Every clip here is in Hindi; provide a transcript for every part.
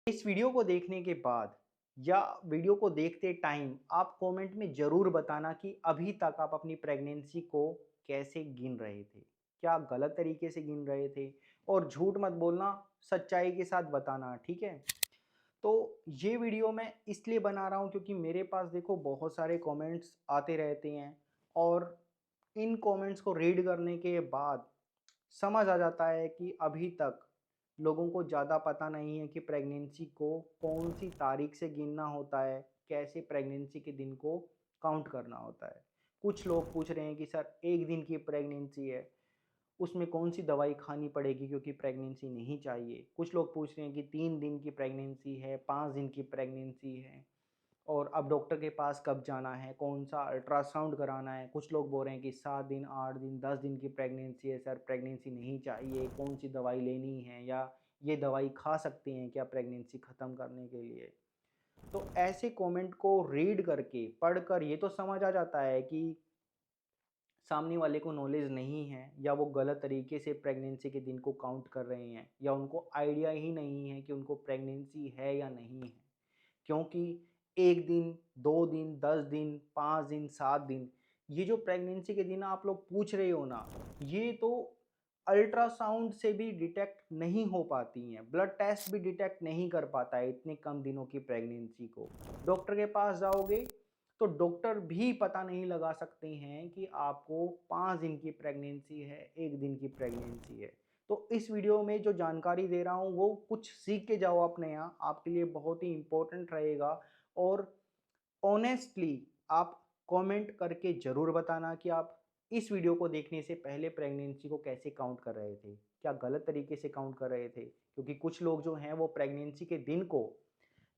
इस वीडियो को देखने के बाद या वीडियो को देखते टाइम आप कमेंट में ज़रूर बताना कि अभी तक आप अपनी प्रेगनेंसी को कैसे गिन रहे थे? क्या गलत तरीके से गिन रहे थे? और झूठ मत बोलना, सच्चाई के साथ बताना, ठीक है? तो ये वीडियो मैं इसलिए बना रहा हूँ क्योंकि मेरे पास देखो बहुत सारे कमेंट्स आते रहते हैं और इन कमेंट्स को रीड करने के बाद समझ आ जाता है कि अभी तक लोगों को ज़्यादा पता नहीं है कि प्रेगनेंसी को कौन सी तारीख से गिनना होता है, कैसे प्रेगनेंसी के दिन को काउंट करना होता है। कुछ लोग पूछ रहे हैं कि सर 1 दिन की प्रेगनेंसी है, उसमें कौन सी दवाई खानी पड़ेगी क्योंकि प्रेगनेंसी नहीं चाहिए। कुछ लोग पूछ रहे हैं कि 3 दिन की प्रेगनेंसी है, 5 दिन की प्रेगनेंसी है और अब डॉक्टर के पास कब जाना है, कौन-सा अल्ट्रासाउंड कराना है। कुछ लोग बोल रहे हैं कि 7 दिन, 8 दिन, 10 दिन की प्रेगनेंसी है सर, प्रेगनेंसी नहीं चाहिए, कौन-सी दवाई लेनी है या ये दवाई खा सकते हैं क्या प्रेगनेंसी ख़त्म करने के लिए? तो ऐसे कमेंट को रीड करके, पढ़कर ये तो समझ आ जाता है कि सामने वाले को नॉलेज नहीं है या वो गलत तरीके से प्रेगनेंसी के दिन को काउंट कर रहे हैं या उनको आइडिया ही नहीं है कि उनको प्रेगनेंसी है या नहीं है। क्योंकि 1 दिन, 2 दिन, 10 दिन, 5 दिन, 7 दिन, ये जो प्रेगनेंसी के दिन आप लोग पूछ रहे हो ना, ये तो अल्ट्रासाउंड से भी डिटेक्ट नहीं हो पाती हैं। ब्लड टेस्ट भी डिटेक्ट नहीं कर पाता है इतने कम दिनों की प्रेगनेंसी को। डॉक्टर के पास जाओगे, तो डॉक्टर भी पता नहीं लगा सकते हैं कि आपको 5 दिन की प्रेगनेंसी है, 1 दिन की प्रेगनेंसी है। तो इस वीडियो में जो जानकारी दे रहा हूँ वो कुछ सीख के जाओ अपने यहाँ, आपके लिए बहुत ही इम्पोर्टेंट रहेगा और ऑनेस्टली आप कमेंट करके ज़रूर बताना कि आप इस वीडियो को देखने से पहले प्रेगनेंसी को कैसे काउंट कर रहे थे? क्या गलत तरीके से काउंट कर रहे थे? क्योंकि कुछ लोग जो हैं वो प्रेगनेंसी के दिन को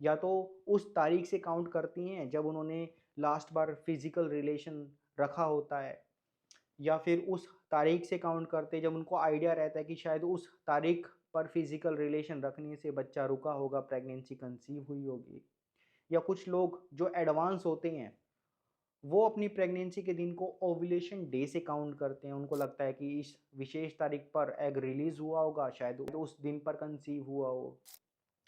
या तो उस तारीख से काउंट करती हैं जब उन्होंने लास्ट बार फिज़िकल रिलेशन रखा होता है या फिर उस तारीख से काउंट करते हैं जब उनको आइडिया रहता है कि शायद उस तारीख पर फिज़िकल रिलेशन रखने से बच्चा रुका होगा, प्रेगनेंसी कंसीव हुई होगी। या कुछ लोग जो एडवांस होते हैं, वो अपनी प्रेगनेंसी के दिन को ओव्यूलेशन डे से काउंट करते हैं। उनको लगता है कि इस विशेष तारीख पर एग रिलीज़ हुआ होगा, शायद उस दिन पर कंसीव हुआ हो।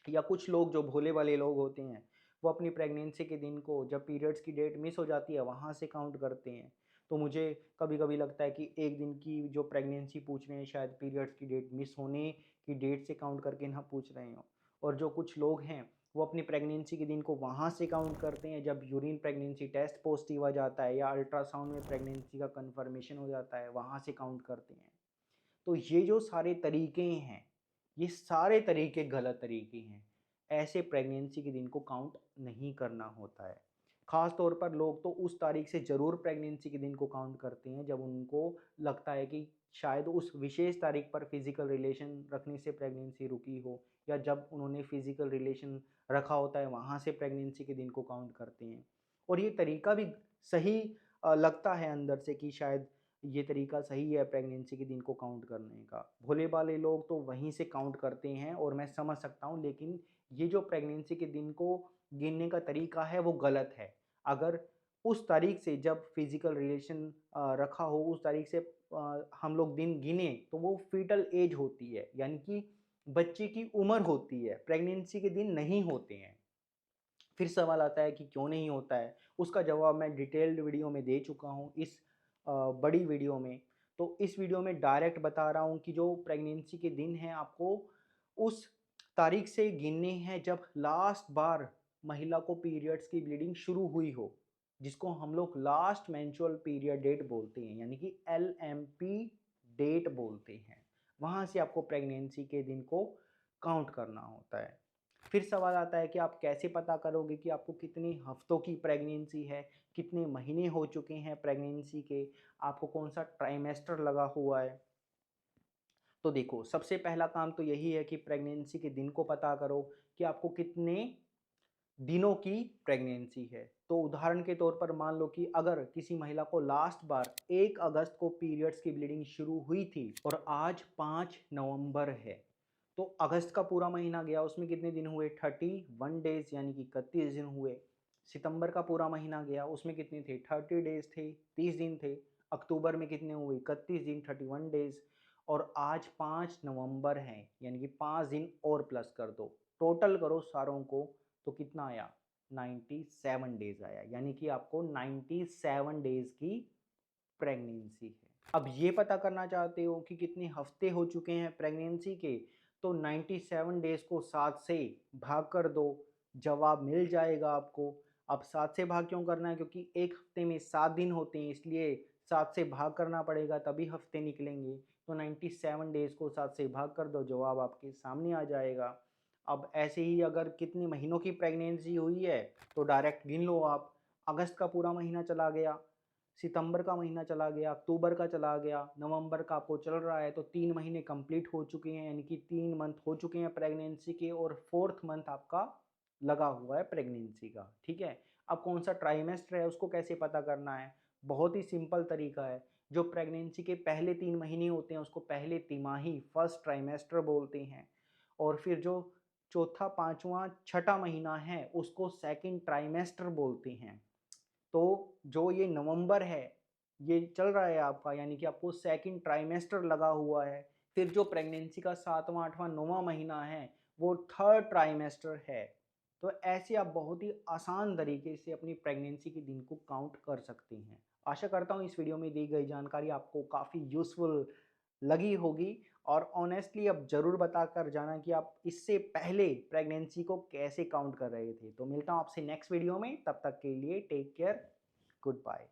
या कुछ लोग जो भोले वाले लोग होते हैं, वो अपनी प्रेगनेंसी के दिन को जब पीरियड्स की डेट मिस हो जाती है, वहाँ से काउंट करते हैं। तो मुझे कभी-कभी लगता है कि 1 दिन की जो प्रेगनेंसी पूछ रहे हैं, शायद पीरियड्स की डेट मिस होने की डेट से काउंट करके ना पूछ रहे हों। और जो कुछ लोग हैं, वो अपनी प्रेगनेंसी के दिन को वहाँ से काउंट करते हैं, जब यूरिन प्रेगनेंसी टेस्ट पॉज़िटिव आ जाता है या अल्ट्रासाउंड में प्रेगनेंसी का कन्फर्मेशन हो जाता है, वहाँ से काउंट करते हैं। तो ये जो सारे तरीके हैं, ये सारे तरीके गलत तरीके हैं। ऐसे प्रेगनेंसी के दिन को काउंट नहीं करना होता है। ख़ास तौर पर लोग तो उस तारीख से ज़रूर प्रेगनेंसी के दिन को काउंट करते हैं जब उनको लगता है कि शायद उस विशेष तारीख पर फ़िज़िकल रिलेशन रखने से प्रेगनेंसी रुकी हो या जब उन्होंने फ़िज़िकल रिलेशन रखा होता है वहाँ से प्रेगनेंसी के दिन को काउंट करते हैं। और ये तरीका भी सही लगता है अंदर से कि शायद ये तरीका सही है प्रेगनेंसी के दिन को काउंट करने का। भोले-भाले लोग तो वहीं से काउंट करते हैं और मैं समझ सकता हूँ, लेकिन ये जो प्रेगनेंसी के दिन को गिनने का तरीका है वो गलत है। अगर उस तारीख से जब फिज़िकल रिलेशन रखा हो उस तारीख से हम लोग दिन गिने तो वो फ़ीटल एज होती है, यानी कि बच्चे की उम्र होती है, प्रेगनेंसी के दिन नहीं होते हैं। फिर सवाल आता है कि क्यों नहीं होता है? उसका जवाब मैं डिटेल्ड वीडियो में दे चुका हूँ इस बड़ी वीडियो में। तो इस वीडियो में डायरेक्ट बता रहा हूँ कि जो प्रेगनेंसी के दिन हैं आपको उस तारीख से गिनने हैं जब लास्ट बार महिला को पीरियड्स की ब्लीडिंग शुरू हुई हो, जिसको हम लोग लास्ट मेंस्ट्रुअल पीरियड डेट बोलते हैं, यानी कि एलएमपी डेट बोलते हैं। वहाँ से आपको प्रेगनेंसी के दिन को काउंट करना होता है। फिर सवाल आता है कि आप कैसे पता करोगे कि आपको कितने हफ्तों की प्रेगनेंसी है, कितने महीने हो चुके हैं प्रेगनेंसी के, आपको कौन-सा ट्राइमेस्टर लगा हुआ है। तो देखो, सबसे पहला काम तो यही है कि प्रेगनेंसी के दिन को पता करो कि आपको कितने दिनों की प्रेगनेंसी है। तो उदाहरण के तौर पर मान लो कि अगर किसी महिला को लास्ट बार 1 अगस्त को पीरियड्स की ब्लीडिंग शुरू हुई थी और आज 5 नवंबर है, तो अगस्त का पूरा महीना गया, उसमें कितने दिन हुए? 31 डेज़, यानी कि 31 दिन हुए। सितंबर का पूरा महीना गया, उसमें कितने थे? 30 डेज़ थे, 30 दिन थे। अक्टूबर में कितने हुए? 31 दिन, 31 डेज़। और आज 5 नवंबर है, यानी कि 5 दिन और प्लस कर दो, टोटल करो सारों को, तो कितना आया? 97 डेज आया, यानी कि आपको 97 डेज की प्रेगनेंसी है। अब ये पता करना चाहते हो कि कितने हफ्ते हो चुके हैं प्रेगनेंसी के, तो 97 डेज को 7 से भाग कर दो, जवाब मिल जाएगा आपको। अब 7 से भाग क्यों करना है? क्योंकि एक हफ्ते में 7 दिन होते हैं, इसलिए 7 से भाग करना पड़ेगा, तभी हफ्ते निकलेंगे। तो 97 डेज को 7 से भाग कर दो, जवाब आपके सामने आ जाएगा। अब ऐसे ही अगर कितने महीनों की प्रेगनेंसी हुई है, तो डायरेक्ट गिन लो आप। अगस्त का पूरा महीना चला गया, सितंबर का महीना चला गया, अक्टूबर का चला गया, नवंबर का आपको चल रहा है, तो 3 महीने कंप्लीट हो चुके हैं, यानी कि 3 मंथ हो चुके हैं प्रेगनेंसी के, और 4th मंथ आपका लगा हुआ है प्रेगनेंसी का। ठीक है, अब कौन सा ट्राइमेस्टर है उसको कैसे पता करना है? बहुत ही सिंपल तरीका है। जो प्रेगनेंसी के पहले 3 महीने होते हैं उसको पहले तिमाही, फर्स्ट ट्राइमेस्टर बोलते हैं, और फिर जो चौथा, पांचवा, छठा महीना है उसको सेकंड ट्राइमेस्टर बोलते हैं। तो जो ये नवंबर है, ये चल रहा है आपका, यानी कि आपको सेकंड ट्राइमेस्टर लगा हुआ है। फिर जो प्रेगनेंसी का 7वां, 8वां, 9वां महीना है वो थर्ड ट्राइमेस्टर है। तो ऐसे आप बहुत ही आसान तरीके से अपनी प्रेगनेंसी के दिन को काउंट कर सकते हैं। आशा करता हूँ इस वीडियो में दी गई जानकारी आपको काफ़ी यूज़फुल लगी होगी, और ऑनेस्टली अब ज़रूर बता कर जाना कि आप इससे पहले प्रेगनेंसी को कैसे काउंट कर रहे थे। तो मिलता हूँ आपसे नेक्स्ट वीडियो में, तब तक के लिए टेक केयर, गुड बाय।